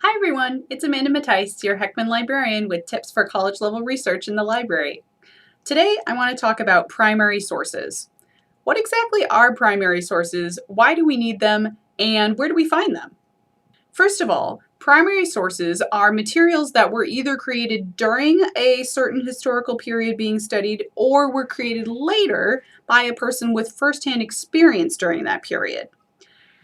Hi everyone, it's Amanda Matthysse, your Hekman librarian with tips for college-level research in the library. Today I want to talk about primary sources. What exactly are primary sources, why do we need them, and where do we find them? First of all, primary sources are materials that were either created during a certain historical period being studied or were created later by a person with firsthand experience during that period.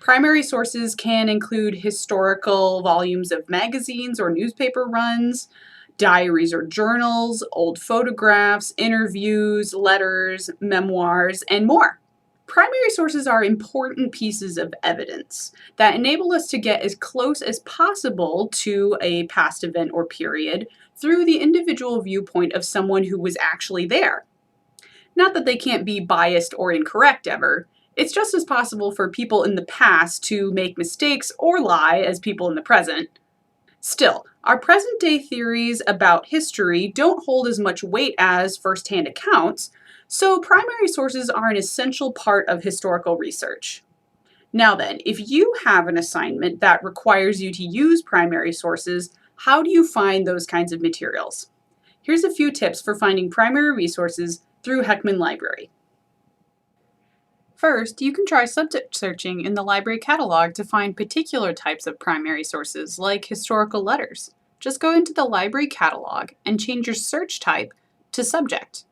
Primary sources can include historical volumes of magazines or newspaper runs, diaries or journals, old photographs, interviews, letters, memoirs, and more. Primary sources are important pieces of evidence that enable us to get as close as possible to a past event or period through the individual viewpoint of someone who was actually there. Not that they can't be biased or incorrect ever. It's just as possible for people in the past to make mistakes or lie as people in the present. Still, our present day theories about history don't hold as much weight as firsthand accounts, so primary sources are an essential part of historical research. Now then, if you have an assignment that requires you to use primary sources, how do you find those kinds of materials? Here's a few tips for finding primary resources through Hekman Library. First, you can try subject searching in the library catalog to find particular types of primary sources, like historical letters. Just go into the library catalog and change your search type to subject.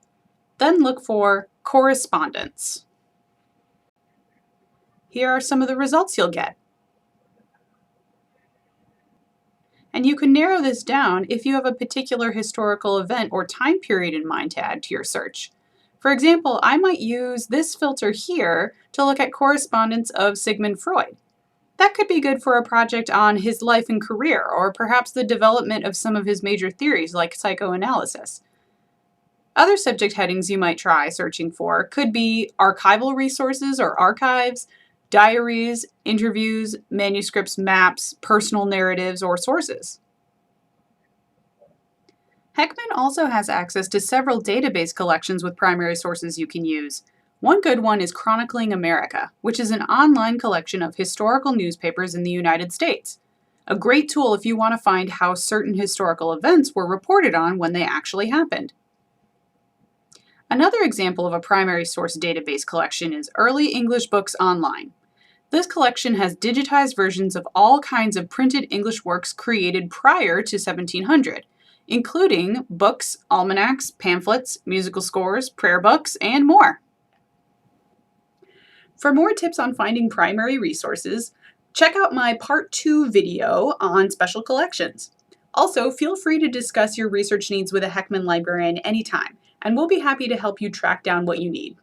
Then look for correspondence. Here are some of the results you'll get. And you can narrow this down if you have a particular historical event or time period in mind to add to your search. For example, I might use this filter here to look at correspondence of Sigmund Freud. That could be good for a project on his life and career, or perhaps the development of some of his major theories like psychoanalysis. Other subject headings you might try searching for could be archival resources or archives, diaries, interviews, manuscripts, maps, personal narratives, or sources. Hekman also has access to several database collections with primary sources you can use. One good one is Chronicling America, which is an online collection of historical newspapers in the United States. A great tool if you want to find how certain historical events were reported on when they actually happened. Another example of a primary source database collection is Early English Books Online. This collection has digitized versions of all kinds of printed English works created prior to 1700, including books, almanacs, pamphlets, musical scores, prayer books, and more. For more tips on finding primary resources, check out my Part 2 video on special collections. Also, feel free to discuss your research needs with a Hekman librarian anytime, and we'll be happy to help you track down what you need.